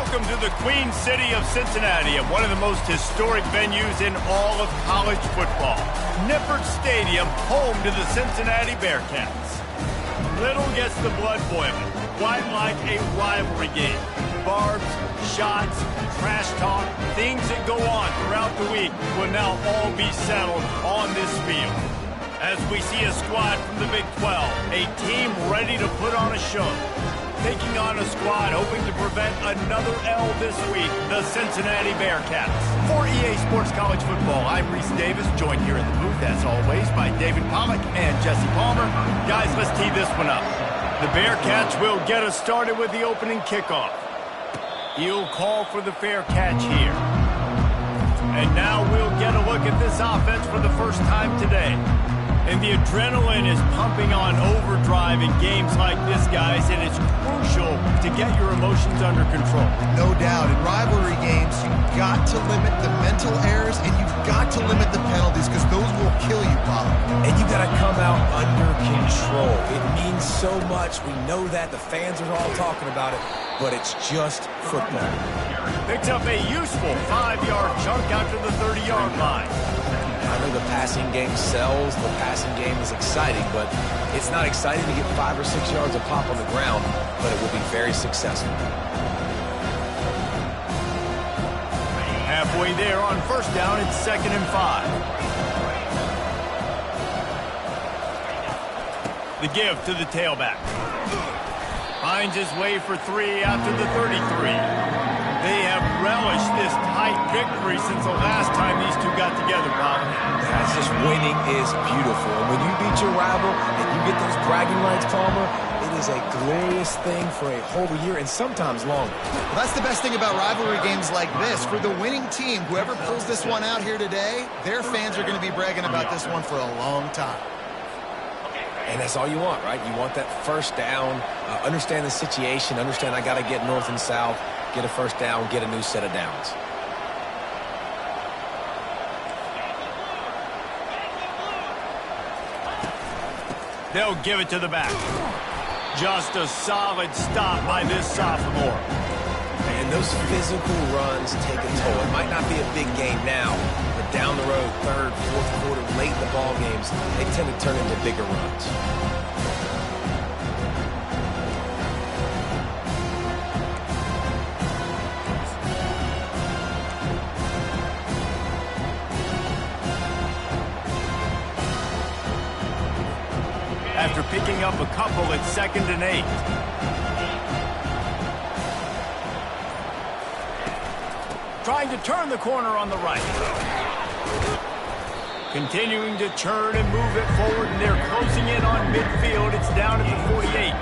Welcome to the Queen City of Cincinnati, and one of the most historic venues in all of college football. Nippert Stadium, home to the Cincinnati Bearcats. Little gets the blood boiling, quite like a rivalry game. Barbs, shots, trash talk, things that go on throughout the week will now all be settled on this field. As we see a squad from the Big 12, a team ready to put on a show. Taking on a squad hoping to prevent another L this week, the Cincinnati Bearcats. For EA Sports College Football, I'm Reese Davis, joined here in the booth, as always, by David Pollack and Jesse Palmer. Guys, let's tee this one up. The Bearcats will get us started with the opening kickoff. He'll call for the fair catch here. And now we'll get a look at this offense for the first time today. And the adrenaline is pumping on overdrive in games like this, guys, and it's crucial to get your emotions under control. No doubt. In rivalry games, you've got to limit the mental errors, and you've got to limit the penalties, because those will kill you, Bob. And you got to come out under control. It means so much. We know that. The fans are all talking about it, but it's just football. Picks up a useful 5-yard chunk out to the 30-yard line. I know the passing game sells, the passing game is exciting, but it's not exciting to get 5 or 6 yards of pop on the ground, but it will be very successful. Halfway there on first down, it's 2nd and 5. The give to the tailback. Finds his way for 3 out to the 33. They have relished this tight victory since the last time these two got together, Bob. That's just winning is beautiful. And when you beat your rival and you get those bragging rights, Palmer, it is a glorious thing for a whole year and sometimes longer. Well, that's the best thing about rivalry games like this. For the winning team, whoever pulls this one out here today, their fans are going to be bragging about this one for a long time. And that's all you want, right? You want that first down, understand the situation, understand I got to get north and south, get a first down, get a new set of downs. They'll give it to the back. Just a solid stop by this sophomore. And those physical runs take a toll. It might not be a big game now, but down the road, 3rd, 4th quarter, late in the ball games, they tend to turn into bigger runs. After picking up a couple, it's 2nd and 8. Trying to turn the corner on the right. Continuing to turn and move it forward, and they're closing in on midfield. It's down at the 48.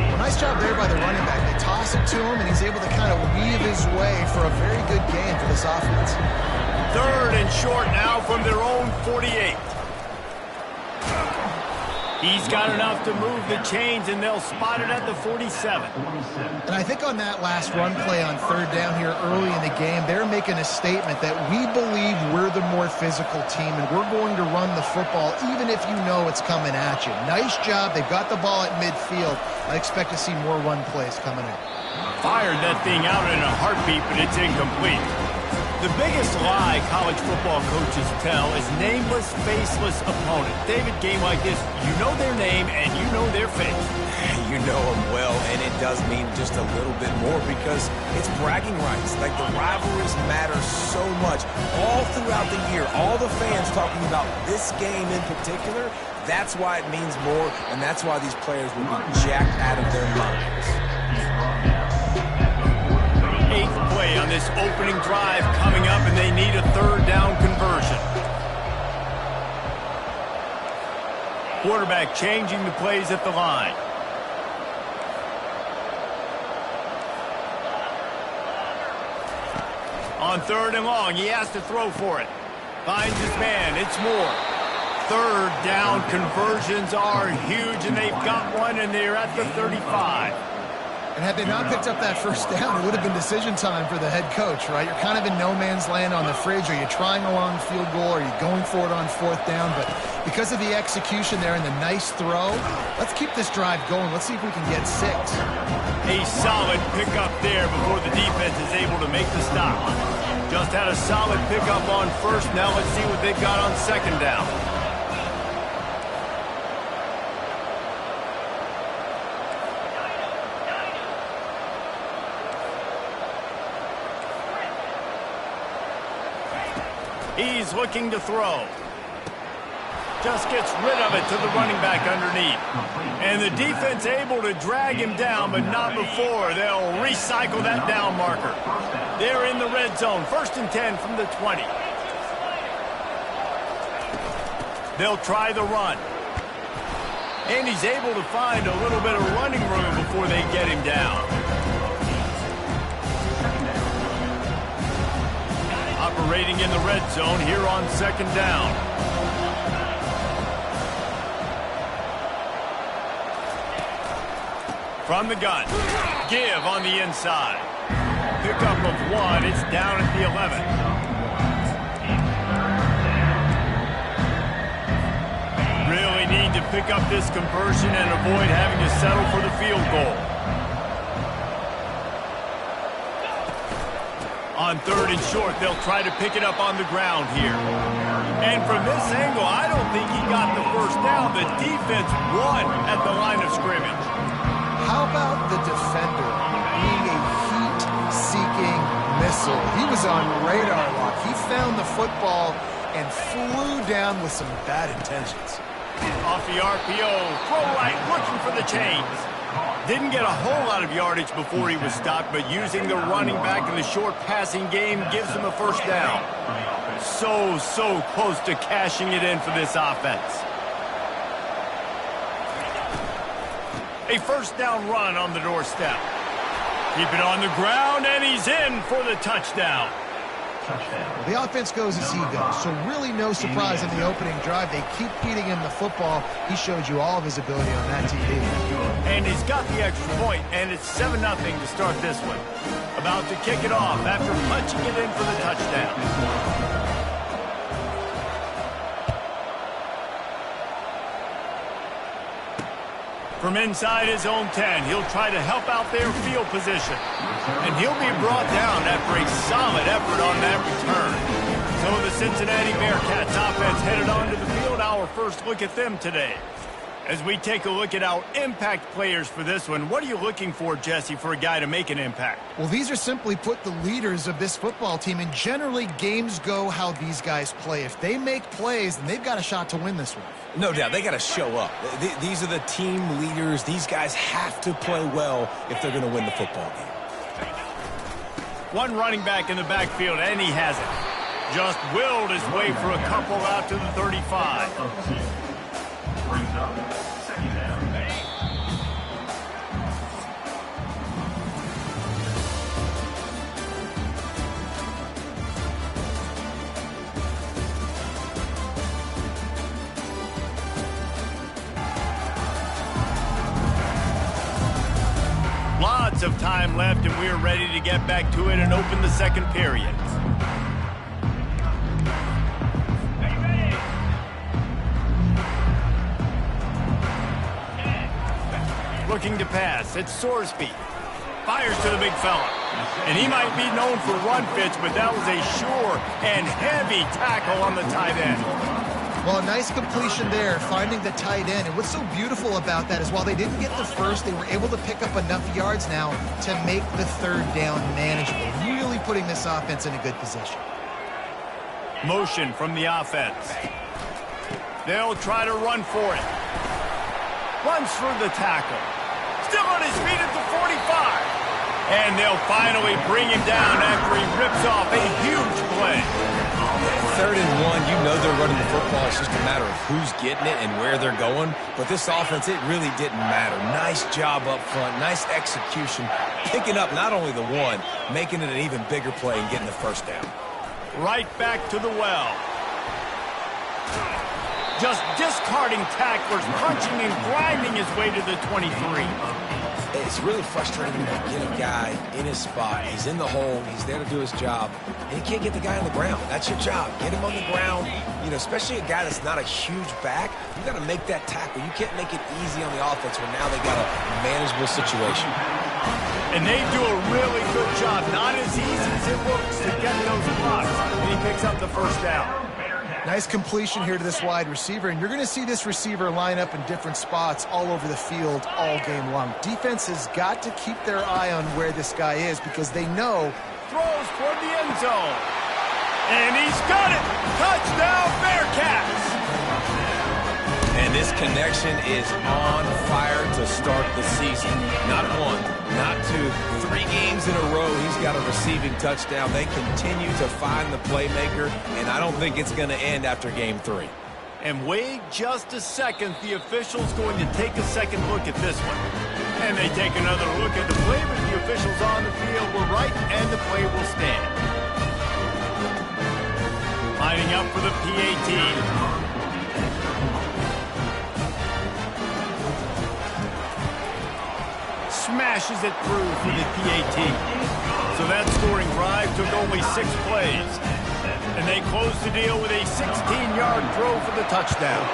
Well, nice job there by the running back. They toss it to him, and he's able to kind of weave his way for a very good game for this offense. 3rd and short now from their own 48. He's got enough to move the chains, and they'll spot it at the 47. And I think on that last run play on 3rd down here early in the game, they're making a statement that we believe we're the more physical team, and we're going to run the football even if you know it's coming at you. Nice job. They've got the ball at midfield. I expect to see more run plays coming in. Fired that thing out in a heartbeat, but it's incomplete. The biggest lie college football coaches tell is nameless, faceless opponent. David, game like this, you know their name and you know their face. You know them well, and it does mean just a little bit more because it's bragging rights. Like, the rivalries matter so much all throughout the year. All the fans talking about this game in particular, that's why it means more, and that's why these players will be jacked out of their minds. 8th play on this opening drive coming up, and they need a 3rd down conversion. Quarterback changing the plays at the line. On 3rd and long, he has to throw for it. Finds his man, it's Moore. 3rd down conversions are huge, and they've got one, and they're at the 35. And had they not picked up that first down, it would have been decision time for the head coach, right? You're kind of in no man's land on the fridge. Are you trying a long field goal? Are you going for it on 4th down? But because of the execution there and the nice throw, let's keep this drive going. Let's see if we can get 6. A solid pickup there before the defense is able to make the stop. Just had a solid pickup on 1st. Now let's see what they've got on 2nd down. He's looking to throw. Just gets rid of it to the running back underneath. And the defense able to drag him down, but not before. They'll recycle that down marker. They're in the red zone. 1st and 10 from the 20. They'll try the run. And he's able to find a little bit of running room before they get him down. Operating in the red zone here on 2nd down. From the gun. Give on the inside. Pickup of 1. It's down at the 11. Really need to pick up this conversion and avoid having to settle for the field goal. On 3rd and short, they'll try to pick it up on the ground here. And from this angle, I don't think he got the 1st down. The defense won at the line of scrimmage. How about the defender being a heat-seeking missile? He was on radar lock. He found the football and flew down with some bad intentions. Off the RPO, throw right, looking for the chains. Didn't get a whole lot of yardage before he was stopped, but using the running back in the short passing game gives him a 1st down. So close to cashing it in for this offense. A 1st down run on the doorstep. Keep it on the ground, and he's in for the touchdown. Well, the offense goes as he goes, so really no surprise in the opening drive. They keep feeding him the football. He showed you all of his ability on that TD. And he's got the extra point, and it's 7-0 to start this one. About to kick it off after punching it in for the touchdown. From inside his own 10, he'll try to help out their field position. And he'll be brought down after a solid effort on that return. So the Cincinnati Bearcats offense headed onto the field. Our first look at them today. As we take a look at our impact players for this one, what are you looking for, Jesse, for a guy to make an impact? Well, these are simply put the leaders of this football team, and generally games go how these guys play. If they make plays, then they've got a shot to win this one. No doubt, they got to show up. These are the team leaders. These guys have to play well if they're going to win the football game. One running back in the backfield, and he has it. Just willed his way for a couple out to the 35. Brings up 2nd down. Lots of time left, and we're ready to get back to it and open the 2nd period. Looking to pass. It's Sorsby. Fires to the big fella. And he might be known for run fits, but that was a sure and heavy tackle on the tight end. Well, a nice completion there, finding the tight end. And what's so beautiful about that is while they didn't get the first, they were able to pick up enough yards now to make the 3rd down manageable. Really putting this offense in a good position. Motion from the offense. They'll try to run for it. Runs through the tackle. Still on his feet at the 45. And they'll finally bring him down after he rips off a huge play. 3rd and 1, you know they're running the football. It's just a matter of who's getting it and where they're going. But this offense, it really didn't matter. Nice job up front, nice execution. Picking up not only the 1, making it an even bigger play and getting the 1st down. Right back to the well. Just discarding tacklers, punching and grinding his way to the 23. It's really frustrating when you get a guy in his spot. He's in the hole. He's there to do his job, and you can't get the guy on the ground. That's your job. Get him on the ground. You know, especially a guy that's not a huge back. You got to make that tackle. You can't make it easy on the offense when now they got a manageable situation. And they do a really good job. Not as easy as it looks to get those blocks. And he picks up the first down. Nice completion here to this wide receiver, and you're going to see this receiver line up in different spots all over the field all game long. Defense has got to keep their eye on where this guy is because they know. Throws toward the end zone. And he's got it. Touchdown, Bearcats. And this connection is on fire to start the season. Not one, not two, 3 games in a row he's got a receiving touchdown. They continue to find the playmaker, and I don't think it's going to end after game 3. And wait just a second. The official's going to take a second look at this one. And they take another look at the play, but the officials on the field were right, and the play will stand. Lining up for the PAT. Smashes it through for the PAT. So that scoring drive took only 6 plays. And they closed the deal with a 16-yard throw for the touchdown.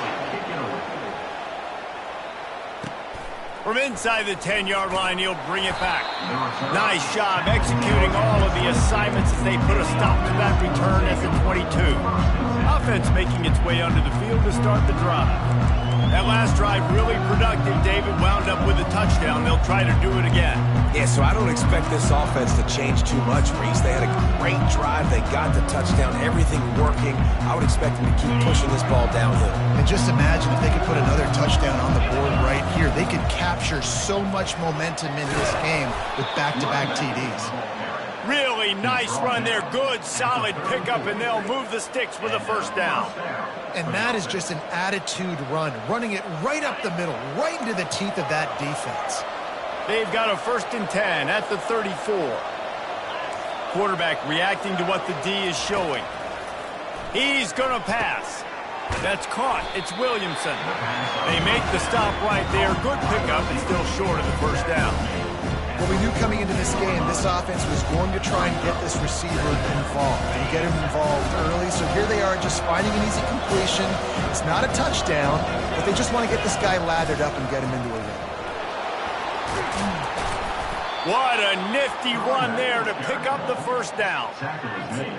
From inside the 10-yard line, he'll bring it back. Nice job executing all of the assignments as they put a stop to that return at the 22. Offense making its way onto the field to start the drive. That last drive really productive. David wound up with a touchdown. They'll try to do it again. Yeah, so I don't expect this offense to change too much, Reese. They had a great drive. They got the touchdown. Everything working. I would expect them to keep pushing this ball downhill. And just imagine if they could put another touchdown on the board right here. They could capture so much momentum in this game with back-to-back TDs. Really nice run there. Good, solid pickup, and they'll move the sticks for the first down. And that is just an attitude run, running it right up the middle, right into the teeth of that defense. They've got a 1st and 10 at the 34. Quarterback reacting to what the D is showing. He's going to pass. That's caught. It's Williamson. They make the stop right there. Good pickup and still short of the first down. Well, we knew coming into this game, this offense was going to try and get this receiver involved and get him involved early. So here they are just finding an easy completion. It's not a touchdown, but they just want to get this guy lathered up and get him into a rhythm. What a nifty run there to pick up the first down.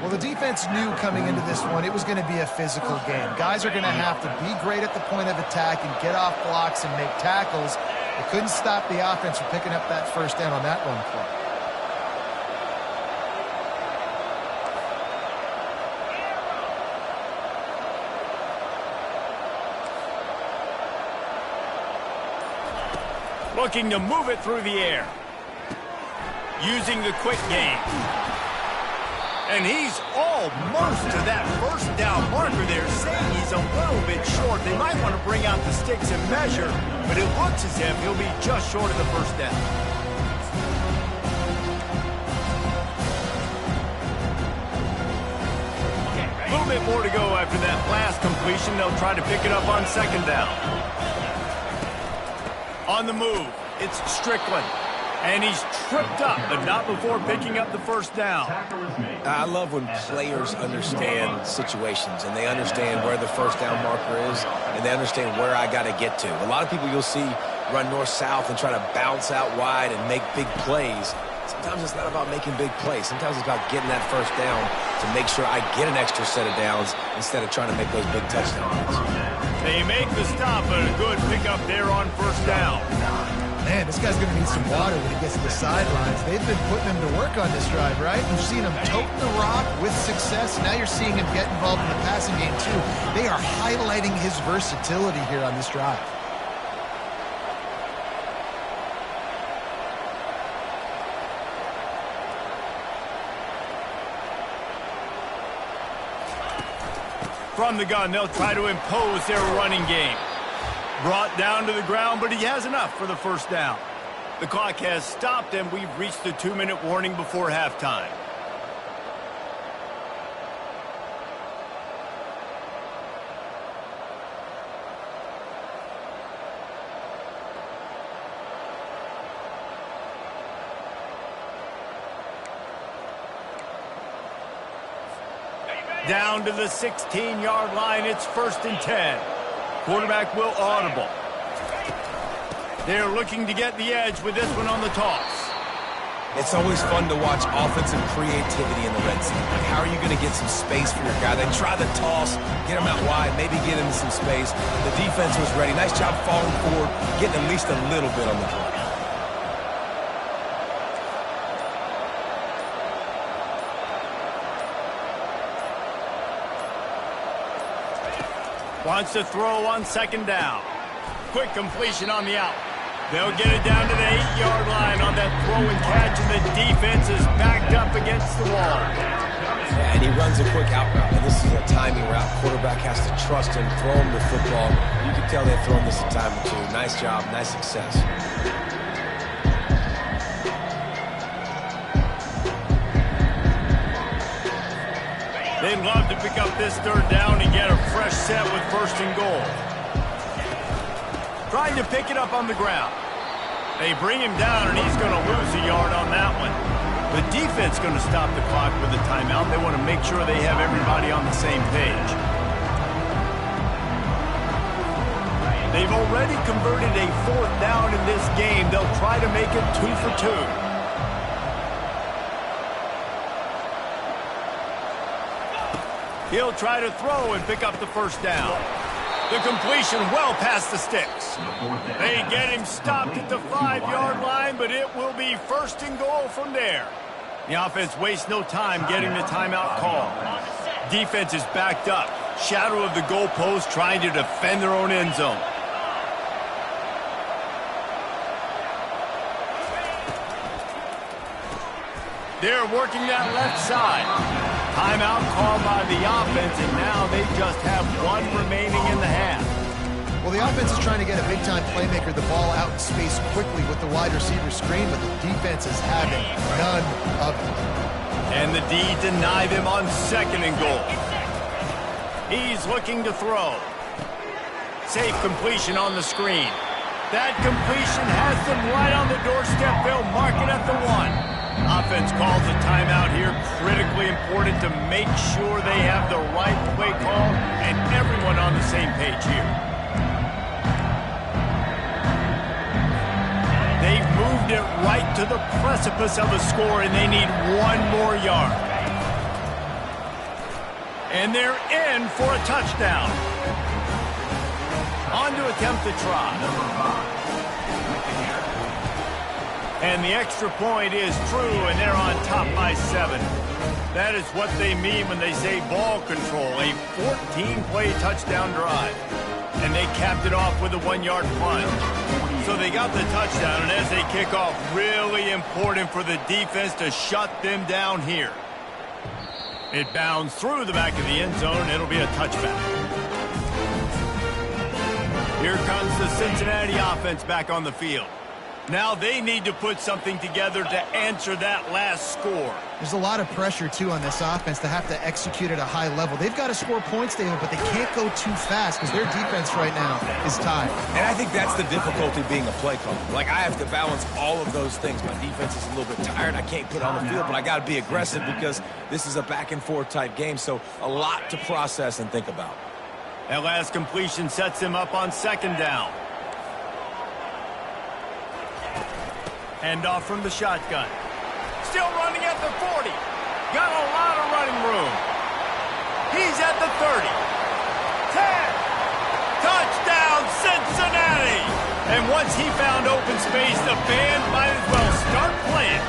Well, the defense knew coming into this one it was going to be a physical game. Guys are going to have to be great at the point of attack and get off blocks and make tackles. They couldn't stop the offense from picking up that first down on that run play. Looking to move it through the air. Using the quick game. And he's almost to that first down marker there, saying he's a little bit short. They might want to bring out the sticks and measure, but it looks as if he'll be just short of the first down. A little bit more to go after that last completion. They'll try to pick it up on 2nd down. On the move, it's Strickland. And he's tripped up, but not before picking up the first down. I love when players understand situations and they understand where the first down marker is and they understand where I got to get to. A lot of people you'll see run north-south and try to bounce out wide and make big plays. Sometimes it's not about making big plays. Sometimes it's about getting that first down to make sure I get an extra set of downs instead of trying to make those big touchdowns. They make the stop, but a good pickup there on first down. Man, this guy's going to need some water when he gets to the sidelines. They've been putting him to work on this drive, right? You've seen him tote the rock with success. Now you're seeing him get involved in the passing game, too. They are highlighting his versatility here on this drive. From the gun, they'll try to impose their running game. Brought down to the ground, but he has enough for the first down. The clock has stopped, and we've reached the 2-minute warning before halftime. Down to the 16-yard line. It's 1st and 10. Quarterback will audible. They're looking to get the edge with this one on the toss. It's always fun to watch offensive creativity in the red zone. Like, how are you going to get some space for your guy? They try the toss, get him out wide, maybe get into some space. The defense was ready. Nice job falling forward, getting at least a little bit on the play. Wants to throw on 2nd down. Quick completion on the out. They'll get it down to the 8-yard line on that throw and catch, and the defense is backed up against the wall. Yeah, and he runs a quick out route, and this is a timing route. Quarterback has to trust him, throw him the football. You can tell they've thrown this a time or two. Nice job, nice success. They'd love to pick up this 3rd down and get a fresh set with 1st and goal. Trying to pick it up on the ground. They bring him down, and he's going to lose a yard on that one. The defense going to stop the clock with a timeout. They want to make sure they have everybody on the same page. They've already converted a 4th down in this game. They'll try to make it 2 for 2. He'll try to throw and pick up the 1st down. The completion well past the sticks. They get him stopped at the 5-yard line, but it will be 1st and goal from there. The offense wastes no time getting the timeout call. Defense is backed up. Shadow of the goalpost, trying to defend their own end zone. They're working that left side. Timeout called by the offense, and now they just have 1 remaining in the half. Well, the offense is trying to get a big-time playmaker the ball out in space quickly with the wide receiver screen, but the defense is having none of it. And the D deny them on 2nd and goal. He's looking to throw. Safe completion on the screen. That completion has them right on the doorstep. They'll mark it at the 1. Offense calls a timeout here. Critically important to make sure they have the right play call and everyone on the same page here. They've moved it right to the precipice of a score, and they need 1 more yard. And they're in for a touchdown. On to attempt the try. And the extra point is true, and they're on top by 7. That is what they mean when they say ball control, a 14-play touchdown drive. And they capped it off with a 1-yard plunge. So they got the touchdown, and as they kick off, really important for the defense to shut them down here. It bounds through the back of the end zone. It'll be a touchback. Here comes the Cincinnati offense back on the field. Now they need to put something together to answer that last score. There's a lot of pressure, too, on this offense to have to execute at a high level. They've got to score points, David, but they can't go too fast because their defense right now is tired. And I think that's the difficulty being a play caller. Like, I have to balance all of those things. My defense is a little bit tired. I can't put it on the field, but I got to be aggressive because this is a back-and-forth type game, so a lot to process and think about. That last completion sets him up on 2nd down. Hand off from the shotgun. Still running at the 40. Got a lot of running room. He's at the 30. 10. Touchdown, Cincinnati! And once he found open space, the band might as well start playing.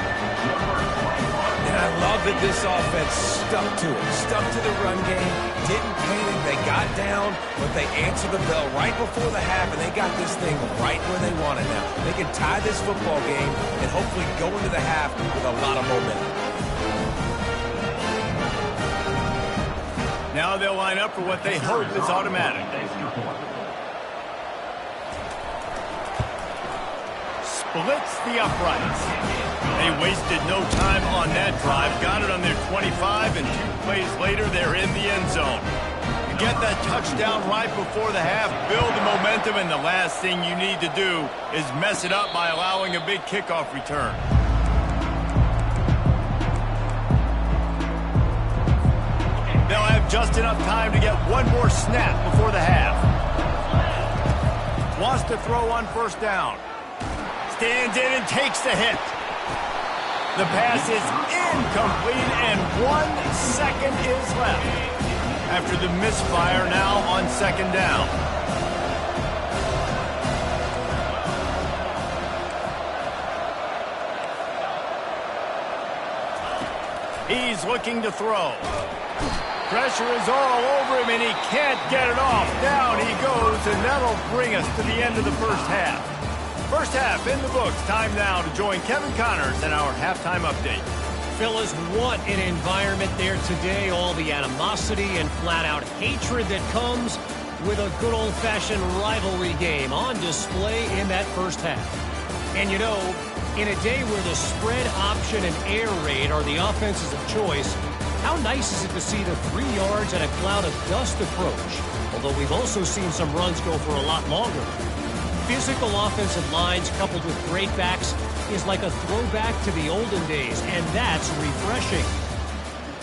And I love that this offense stuck to it. Stuck to the run game. Didn't panic. They got down, but they answered the bell right before the half, and they got this thing right where they want it now. They can tie this football game and hopefully go into the half with a lot of momentum. Now they'll line up for what they hope is automatic. Splits the uprights. They wasted no time on that drive. Got it on their 25, and 2 plays later, they're in the end zone. You get that touchdown right before the half, build the momentum, and the last thing you need to do is mess it up by allowing a big kickoff return. They'll have just enough time to get one more snap before the half. Wants to throw on first down. Stands in and takes the hit. The pass is incomplete, and 1 second is left after the misfire now on second down. He's looking to throw. Pressure is all over him, and he can't get it off. Down he goes, and that'll bring us to the end of the first half. First half in the books. Time now to join Kevin Connors in our halftime update. Fellas, what an environment there today. All the animosity and flat-out hatred that comes with a good old-fashioned rivalry game on display in that first half. And you know, in a day where the spread option and air raid are the offenses of choice, how nice is it to see the 3 yards and a cloud of dust approach? Although we've also seen some runs go for a lot longer. Physical offensive lines coupled with great backs is like a throwback to the olden days, and that's refreshing.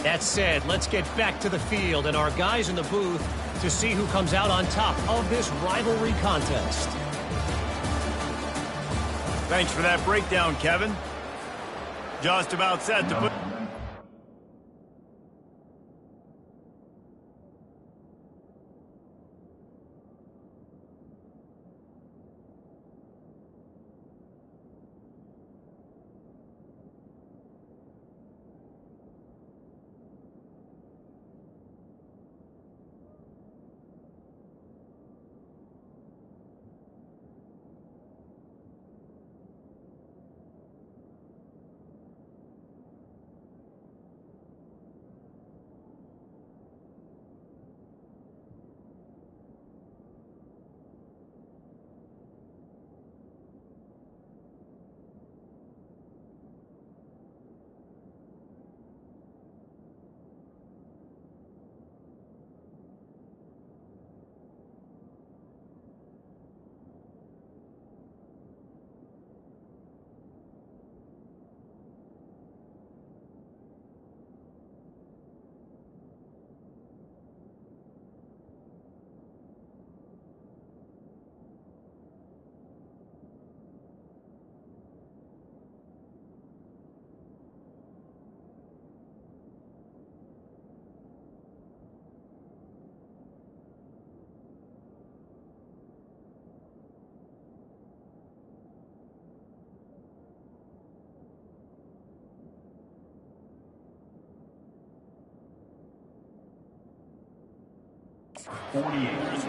That said, let's get back to the field and our guys in the booth to see who comes out on top of this rivalry contest. Thanks for that breakdown, Kevin. Just about set to put...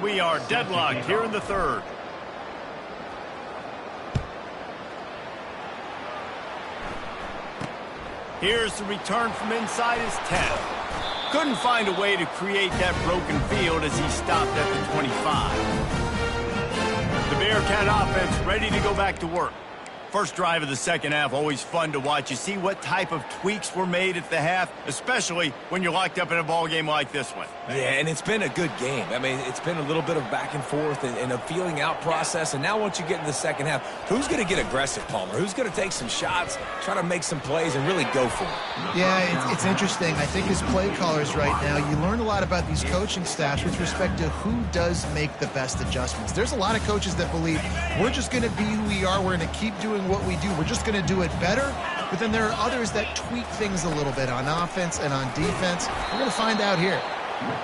We are deadlocked here in the third. Here's the return from inside his 10. Couldn't find a way to create that broken field as he stopped at the 25. The Bearcat offense ready to go back to work. First drive of the second half, always fun to watch. You see what type of tweaks were made at the half, especially when you're locked up in a ball game like this one. Yeah, and it's been a good game. I mean, it's been a little bit of back and forth and a feeling out process. And now once you get in the second half, who's going to get aggressive, Palmer? Who's going to take some shots, try to make some plays, and really go for it? Yeah, it's interesting. I think as play callers right now, you learn a lot about these coaching staffs with respect to who does make the best adjustments. There's a lot of coaches that believe we're just going to be who we are. We're going to keep doing what we do. We're just going to do it better. But then there are others that tweak things a little bit on offense and on defense. We're going to find out here.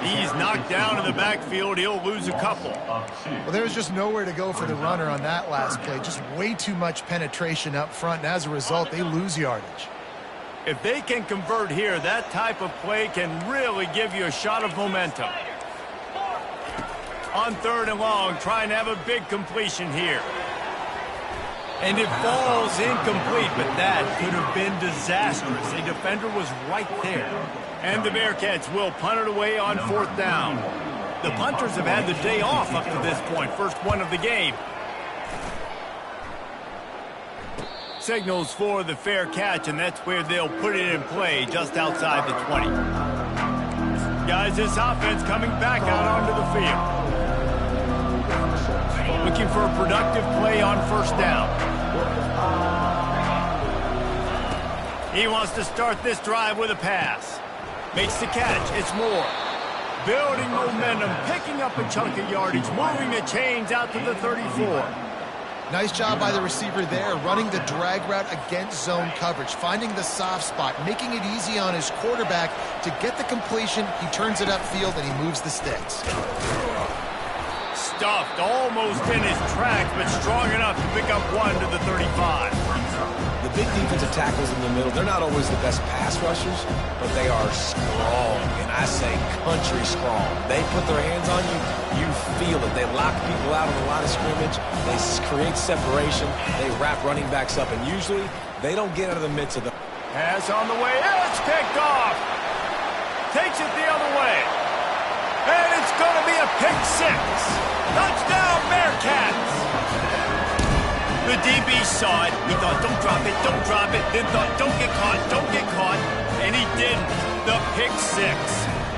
He's knocked down in the backfield. He'll lose a couple. Well, there was just nowhere to go for the runner on that last play. Just way too much penetration up front, and as a result, they lose yardage. If they can convert here, that type of play can really give you a shot of momentum. On third and long, trying to have a big completion here. And it falls incomplete, but that could have been disastrous. A defender was right there. And the Bearcats will punt it away on fourth down. The punters have had the day off up to this point. First one of the game. Signals for the fair catch, and that's where they'll put it in play, just outside the 20. Guys, this offense coming back out onto the field. Looking for a productive play on first down. He wants to start this drive with a pass. Makes the catch. It's Moore. Building momentum, picking up a chunk of yardage, moving the chains out to the 34. Nice job by the receiver there, running the drag route against zone coverage, finding the soft spot, making it easy on his quarterback to get the completion. He turns it upfield, and he moves the sticks. Stuffed almost in his tracks, but strong enough to pick up one to the 35. The big defensive tackles in the middle, they're not always the best pass rushers, but they are strong, and I say country strong. They put their hands on you, you feel it. They lock people out on the line of scrimmage. They create separation. They wrap running backs up, and usually they don't get out of the midst of the... Pass on the way. It's picked off. Takes it the other way. And it's going to be a pick six. Touchdown, Bearcats. The DB saw it. He thought, don't drop it, don't drop it. Then thought, don't get caught, don't get caught. And he didn't. The pick six.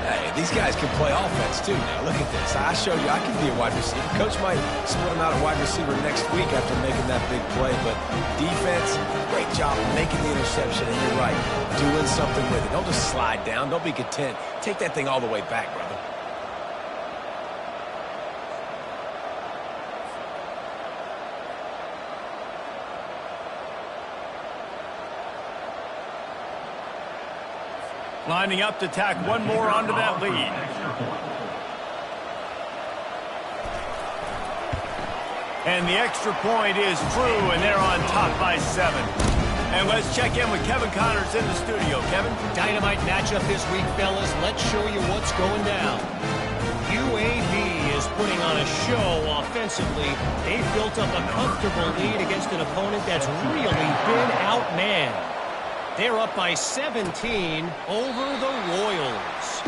Hey, these guys can play offense, too. Now, look at this. I showed you I can be a wide receiver. Coach might split him out at wide receiver next week after making that big play. But defense, great job making the interception. And you're right, doing something with it. Don't just slide down. Don't be content. Take that thing all the way back, brother. Lining up to tack one more onto that lead. And the extra point is true, and they're on top by 7. And let's check in with Kevin Connors in the studio. Kevin? Dynamite matchup this week, fellas. Let's show you what's going down. UAB is putting on a show offensively. They've built up a comfortable lead against an opponent that's really been outmanned. They're up by 17 over the Royals.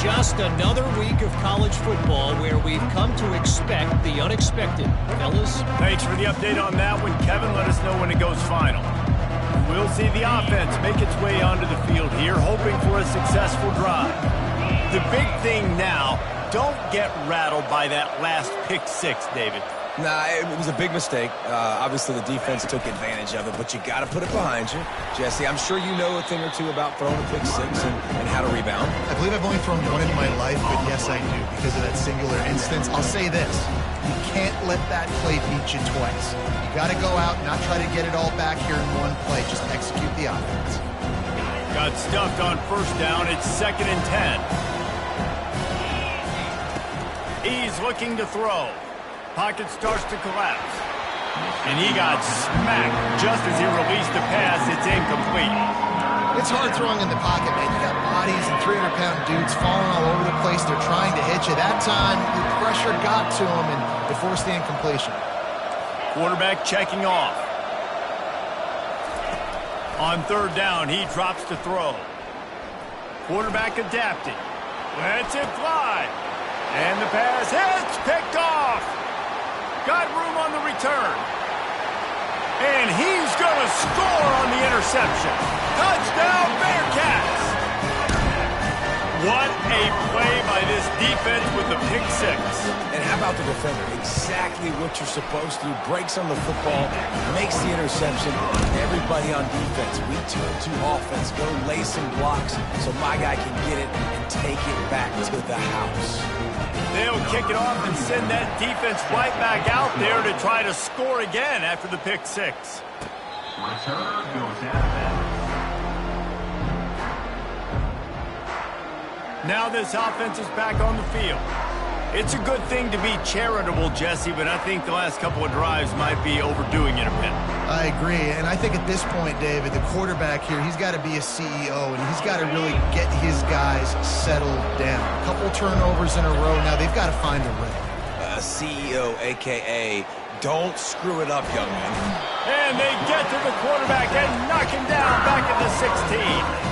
Just another week of college football where we've come to expect the unexpected. Fellas? Thanks for the update on that one, Kevin. Let us know when it goes final. We'll see the offense make its way onto the field here, hoping for a successful drive. The big thing now, don't get rattled by that last pick six, David. Nah, it was a big mistake. Obviously, the defense took advantage of it, but you got to put it behind you. Jesse, I'm sure you know a thing or two about throwing a pick six and how to rebound. I believe I've only thrown one in my life, but yes, I do, because of that singular instance. I'll say this. You can't let that play beat you twice. You got to go out and not try to get it all back here in one play. Just execute the offense. Got stuffed on first down. It's 2nd and 10. He's looking to throw. Pocket starts to collapse. And he got smacked just as he released the pass. It's incomplete. It's hard throwing in the pocket, man. You got bodies and 300-pound dudes falling all over the place. They're trying to hit you. That time, the pressure got to him, and it forced the incompletion. Quarterback checking off. On 3rd down, he drops to throw. Quarterback adapting. Lets it fly. And the pass hits, picked off. Got room on the return. And he's going to score on the interception. Touchdown, Bearcats! What a play by this defense with the pick six. And how about the defender? Exactly what you're supposed to do. Breaks on the football, makes the interception. Everybody on defense, we turn to offense. Go lay some blocks so my guy can get it and take it back to the house. They'll kick it off and send that defense right back out there to try to score again after the pick six. Return goes out of bounds. Now this offense is back on the field. It's a good thing to be charitable, Jesse, but I think the last couple of drives might be overdoing it a bit. I agree, and I think at this point, David, the quarterback here, he's got to be a CEO, and he's got to really get his guys settled down. A couple turnovers in a row. Now they've got to find a rhythm. CEO, a.k.a. don't screw it up, young man. And they get to the quarterback and knock him down back at the 16.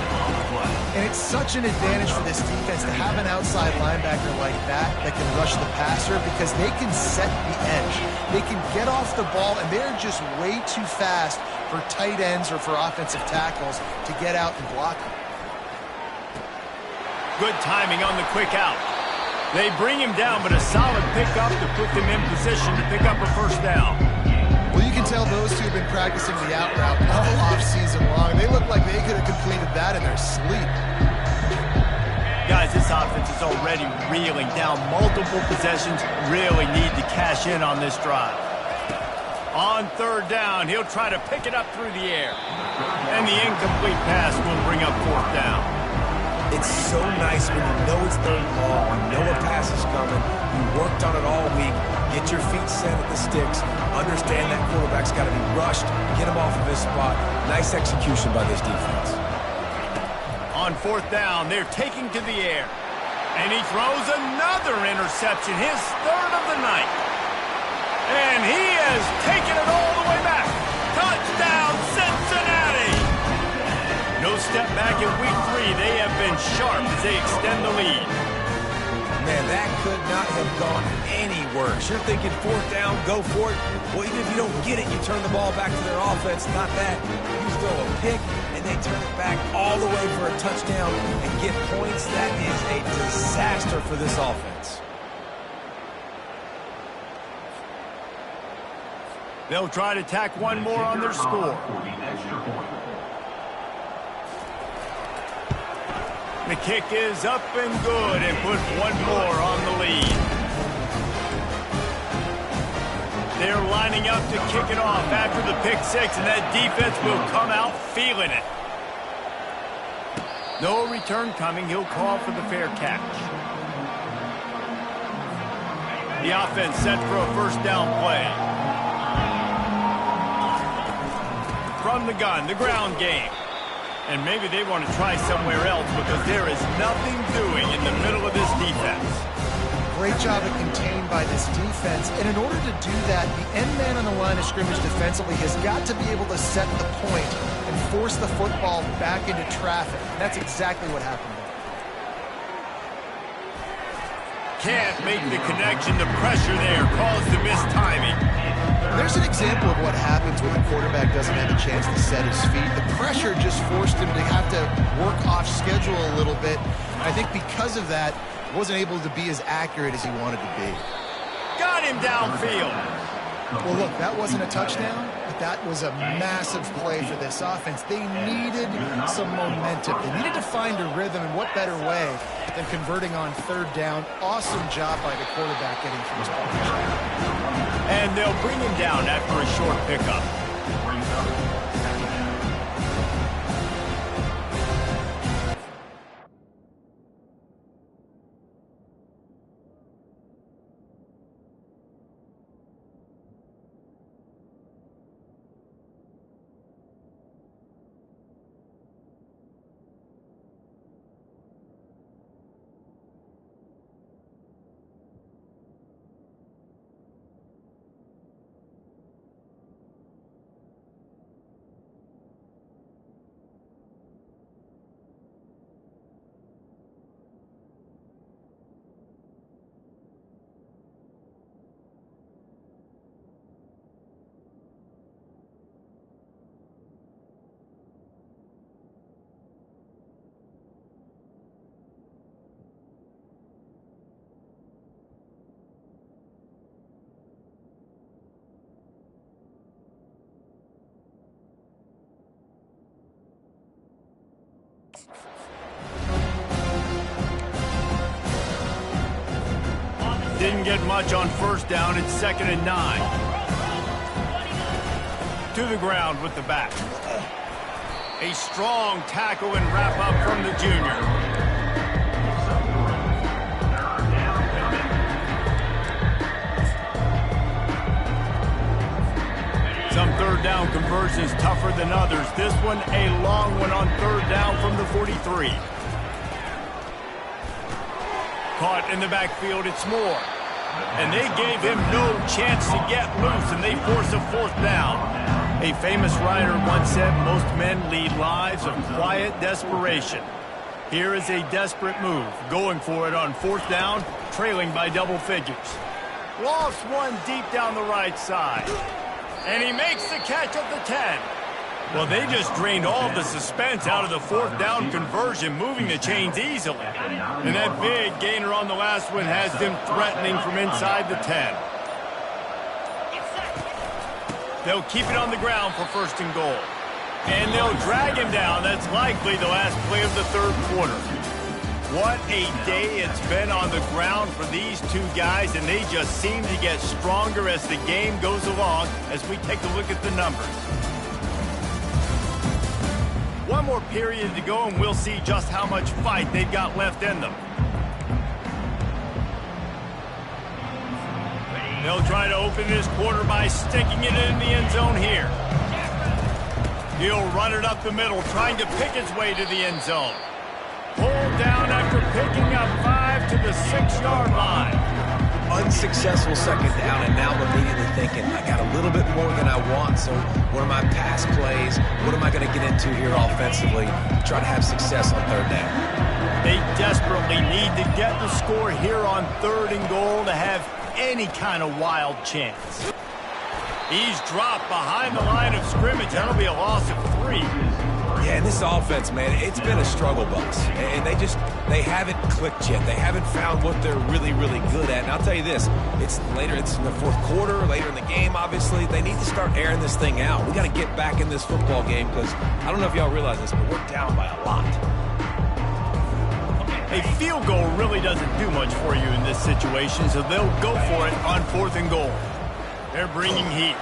And it's such an advantage for this defense to have an outside linebacker like that can rush the passer because they can set the edge. They can get off the ball, and they're just way too fast for tight ends or for offensive tackles to get out and block them. Good timing on the quick out. They bring him down, but a solid pickup to put them in position to pick up a first down. Well, you can tell those two have been practicing the out route all offseason long. They look like they could have completed that in their sleep. Guys, this offense is already reeling down multiple possessions. Really need to cash in on this drive. On third down, he'll try to pick it up through the air. And the incomplete pass will bring up fourth down. It's so nice when you know it's third and long, you know a pass is coming, you worked on it all week, get your feet set at the sticks, understand that quarterback's got to be rushed, get him off of his spot. Nice execution by this defense. On fourth down, they're taking to the air. And he throws another interception, his third of the night. And he has taken it all the way back. Touchdown, Cincinnati! No step back in week 3. They have been sharp as they extend the lead. Man, that could not have gone any worse. You're thinking fourth down, go for it. Well, even if you don't get it, you turn the ball back to their offense. Not that. You throw a pick, and they turn it back all the way for a touchdown and get points. That is a disaster for this offense. They'll try to tack one more on their score. The kick is up and good and put one more on the lead. They're lining up to kick it off after the pick six, and that defense will come out feeling it. No return coming. He'll call for the fair catch. The offense set for a first down play. From the gun, the ground game. And maybe they want to try somewhere else because there is nothing doing in the middle of this defense. Great job of contained by this defense. And in order to do that, the end man on the line of scrimmage defensively has got to be able to set the point and force the football back into traffic. That's exactly what happened there. Can't make the connection. The pressure there caused the missed timing. There's an example of what happens when the quarterback doesn't have a chance to set his feet. The pressure just forced him to have to work off schedule a little bit. I think because of that, wasn't able to be as accurate as he wanted to be. Got him downfield. Well, look, that wasn't a touchdown, but that was a massive play for this offense. They needed some momentum. They needed to find a rhythm, and what better way than converting on third down. Awesome job by the quarterback getting from his partnership. And they'll bring him down after a short pickup. Didn't get much on first down. It's 2nd and 9. To the ground with the back. A strong tackle and wrap up from the junior. Some third down conversions tougher than others. This one a long one on third down from the 43. Caught in the backfield, it's Moore. And they gave him no chance to get loose, and they force a fourth down. A famous writer once said, most men lead lives of quiet desperation. Here is a desperate move, going for it on fourth down, trailing by double figures. Lost one deep down the right side. And he makes the catch at the 10. Well, they just drained all the suspense out of the fourth down conversion, moving the chains easily. And that big gainer on the last one has them threatening from inside the 10. They'll keep it on the ground for 1st and goal. And they'll drag him down. That's likely the last play of the third quarter. What a day it's been on the ground for these two guys, and they just seem to get stronger as the game goes along as we take a look at the numbers. One more period to go, and we'll see just how much fight they've got left in them. They'll try to open this quarter by sticking it in the end zone here. He'll run it up the middle, trying to pick his way to the end zone. Pulled down after picking up 5 to the 6-yard line. Unsuccessful second down, and now I'm immediately thinking, I got a little bit more than I want, so what are my pass plays? What am I going to get into here offensively to try to have success on third down? They desperately need to get the score here on 3rd and goal to have any kind of wild chance. He's dropped behind the line of scrimmage. That'll be a loss of 3. Yeah, and this offense, man, it's been a struggle bus. And they haven't clicked yet. They haven't found what they're really, really good at. And I'll tell you this, it's in the fourth quarter, later in the game, obviously. They need to start airing this thing out. We got to get back in this football game because I don't know if y'all realize this, but we're down by a lot. A field goal really doesn't do much for you in this situation, so they'll go for it on 4th and goal. They're bringing heat.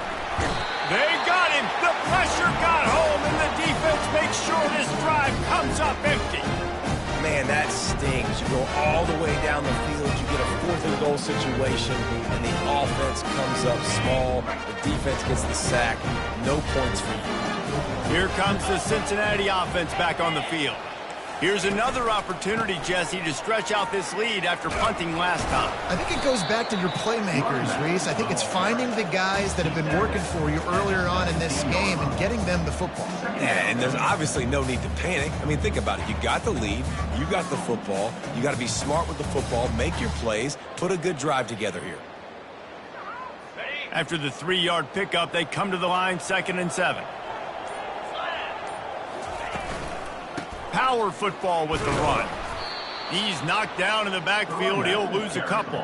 They got him. The pressure got home, and the defense makes sure this drive comes up empty. Man, that stings. You go all the way down the field. You get a 4th and goal situation, and the offense comes up small. The defense gets the sack. No points for you. Here comes the Cincinnati offense back on the field. Here's another opportunity, Jesse, to stretch out this lead after punting last time. I think it goes back to your playmakers, Reese. I think it's finding the guys that have been working for you earlier on in this game and getting them the football. Yeah, and there's obviously no need to panic. I mean, think about it. You got the lead. You got the football. You got to be smart with the football, make your plays, put a good drive together here. After the 3-yard pickup, they come to the line 2nd and 7. Power football with the run. He's knocked down in the backfield. He'll lose a couple.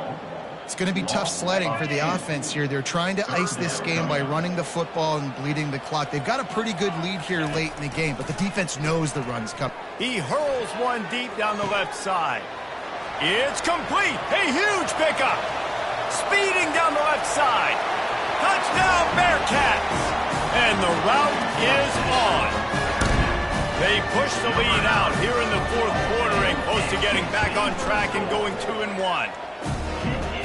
It's going to be tough sledding for the offense here. They're trying to ice this game by running the football and bleeding the clock. They've got a pretty good lead here late in the game, but the defense knows the run's coming. He hurls one deep down the left side. It's complete. A huge pickup. Speeding down the left side. Touchdown, Bearcats. And the route is on. They push the lead out here in the 4th quarter and close to getting back on track and going 2-1.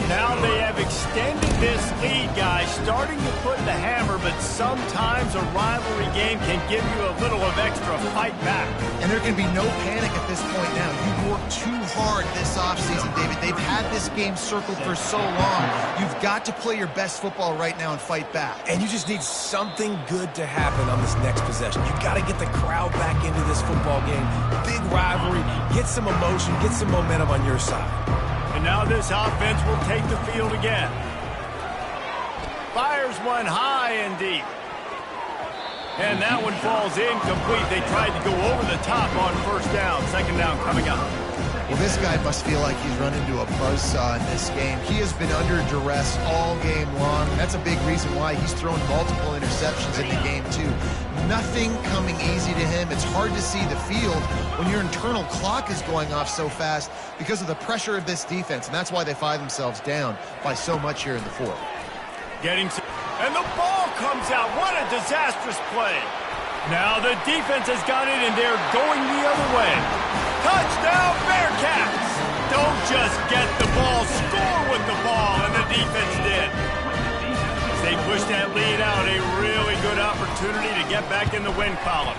Now they have extended this lead, guys, starting to put the hammer, but sometimes a rivalry game can give you a little of extra fight back. And there can be no panic at this point now. You've worked too hard this offseason, David. They've had this game circled for so long. You've got to play your best football right now and fight back. And you just need something good to happen on this next possession. You got to get the crowd back into this football game. Big rivalry. Get some emotion. Get some momentum on your side. And now this offense will take the field again. Fires one high and deep. And that one falls incomplete. They tried to go over the top on 1st down. 2nd down coming up. Well, this guy must feel like he's run into a buzzsaw in this game. He has been under duress all game long. That's a big reason why he's thrown multiple interceptions in the game, too. Nothing coming easy to him. It's hard to see the field when your internal clock is going off so fast because of the pressure of this defense, and that's why they find themselves down by so much here in the 4th. And the ball comes out. What a disastrous play. Now the defense has got it, and they're going the other way. Touchdown, Bearcats! Don't just get the ball, score with the ball, and the defense did. As they push that lead out, a really good opportunity to get back in the win column.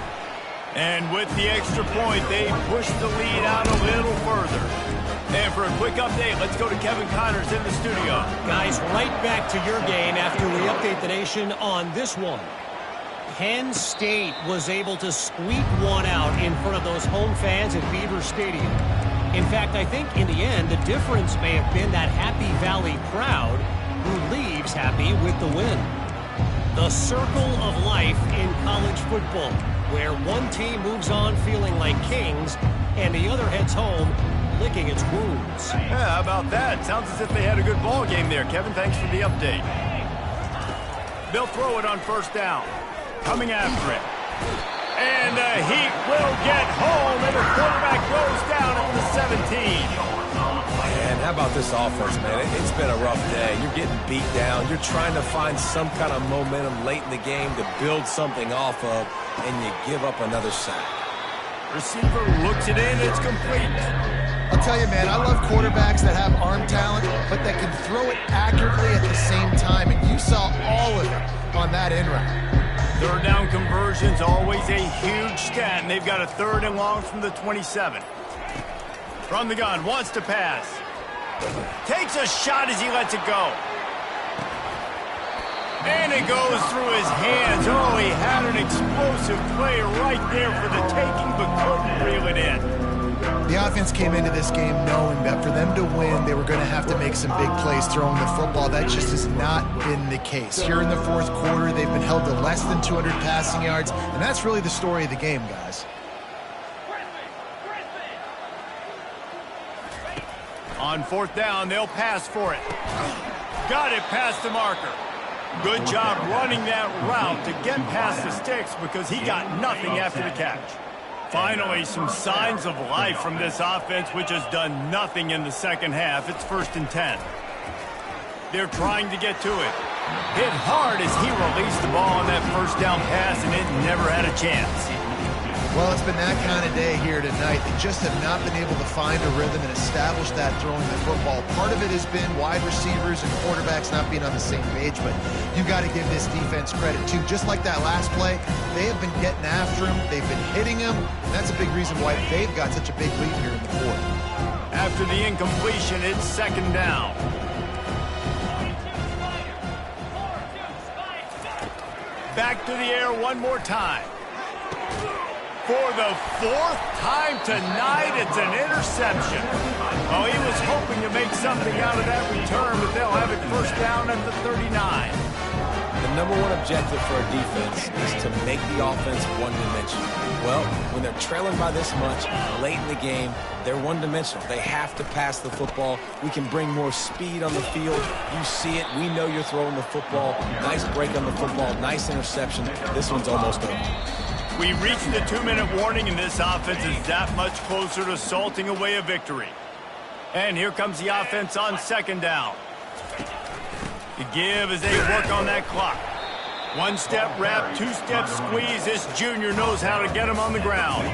And with the extra point, they push the lead out a little further. And for a quick update, let's go to Kevin Connors in the studio. Guys, right back to your game after we update the nation on this one. Penn State was able to squeak one out in front of those home fans at Beaver Stadium. In fact, I think in the end, the difference may have been that Happy Valley crowd who leaves happy with the win. The circle of life in college football, where one team moves on feeling like kings and the other heads home licking its wounds. Yeah, how about that? Sounds as if they had a good ball game there. Kevin, thanks for the update. They'll throw it on 1st down. Coming after it. And the Heat will get home, and the quarterback goes down at the 17. Man, how about this offense, man? It's been a rough day. You're getting beat down. You're trying to find some kind of momentum late in the game to build something off of, and you give up another sack. Receiver looks it in. It's complete. I'll tell you, man, I love quarterbacks that have arm talent, but that can throw it accurately at the same time, and you saw all of it on that end route. Third down conversion's always a huge stat, and they've got a 3rd and long from the 27. From the gun, wants to pass. Takes a shot as he lets it go. And it goes through his hands. Oh, he had an explosive play right there for the taking, but couldn't reel it in. The offense came into this game knowing that for them to win, they were going to have to make some big plays throwing the football. That just has not been the case. Here in the 4th quarter, they've been held to less than 200 passing yards, and that's really the story of the game, guys. On 4th down, they'll pass for it. Got it past the marker. Good job running that route to get past the sticks because he got nothing after the catch. Finally, some signs of life from this offense, which has done nothing in the second half. It's 1st and 10. They're trying to get to it. Hit hard as he released the ball on that 1st down pass, and it never had a chance. Well, it's been that kind of day here tonight. They just have not been able to find a rhythm and establish that throwing the football. Part of it has been wide receivers and quarterbacks not being on the same page, but you got to give this defense credit, too. Just like that last play, they have been getting after him. They've been hitting him, and that's a big reason why they've got such a big lead here in the 4th. After the incompletion, it's 2nd down. Back to the air one more time. For the 4th time tonight, it's an interception. Well, he was hoping to make something out of that return, but they'll have it 1st down at the 39. The number one objective for a defense is to make the offense one-dimensional. Well, when they're trailing by this much late in the game, they're one-dimensional. They have to pass the football. We can bring more speed on the field. You see it. We know you're throwing the football. Nice break on the football. Nice interception. This one's almost over. We reached the 2-minute warning, and this offense is that much closer to salting away a victory. And here comes the offense on 2nd down. The give as they work on that clock. 1-step wrap, 2-step squeeze. This junior knows how to get him on the ground.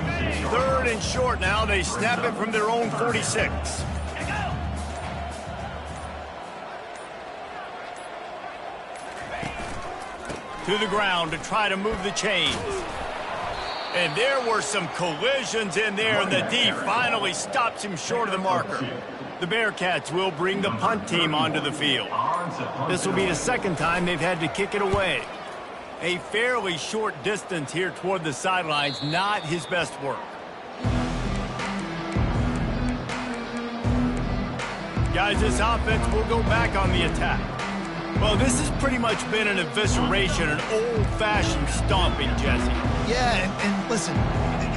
3rd and short now. They snap it from their own 46. To the ground to try to move the chains. And there were some collisions in there, and the D finally stops him short of the marker. The Bearcats will bring the punt team onto the field. This will be the 2nd time they've had to kick it away. A fairly short distance here toward the sidelines, not his best work. Guys, this offense will go back on the attack. Well, this has pretty much been an evisceration, an old-fashioned stomping, Jesse. Yeah, and listen,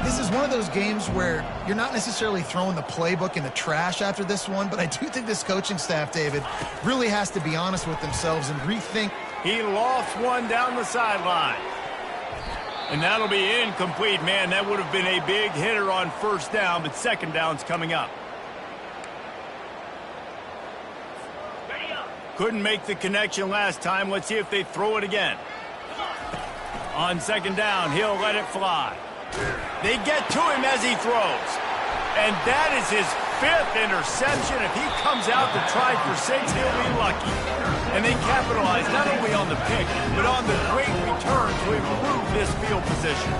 this is one of those games where you're not necessarily throwing the playbook in the trash after this one, but I do think this coaching staff, David, really has to be honest with themselves and rethink. He lofts one down the sideline. And that'll be incomplete. Man, that would have been a big hitter on 1st down, but 2nd down's coming up. Couldn't make the connection last time. Let's see if they throw it again. On 2nd down, he'll let it fly. They get to him as he throws. And that is his 5th interception. If he comes out to try for 6, he'll be lucky. And they capitalize not only on the pick, but on the great return to improve this field position.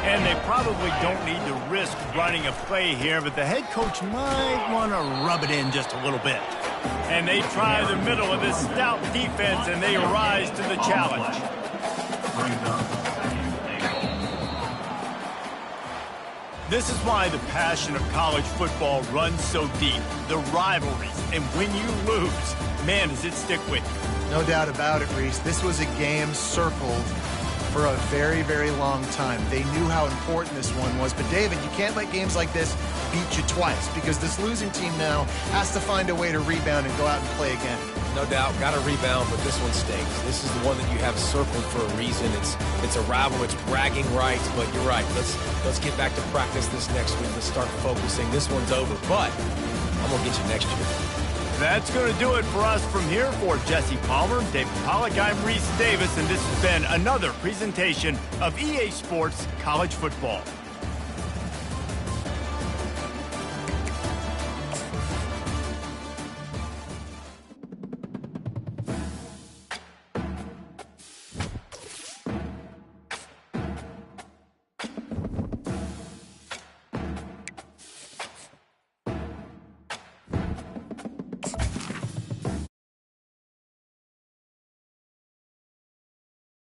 And they probably don't need to risk running a play here, but the head coach might want to rub it in just a little bit. And they try the middle of this stout defense, and they rise to the challenge. This is why the passion of college football runs so deep. The rivalries, and when you lose, man, does it stick with you. No doubt about it, Reese. This was a game circled for a very, very long time. They knew how important this one was. But, David, you can't let games like this beat you twice, because this losing team now has to find a way to rebound and go out and play again. No doubt, got a rebound, but this one stinks. This is the one that you have circled for a reason. It's a rival, it's bragging rights, but you're right. Let's get back to practice this next week. Let's start focusing. This one's over, but I'm going to get you next year. That's going to do it for us from here. For Jesse Palmer, David Pollack, I'm Reese Davis, and this has been another presentation of EA Sports College Football.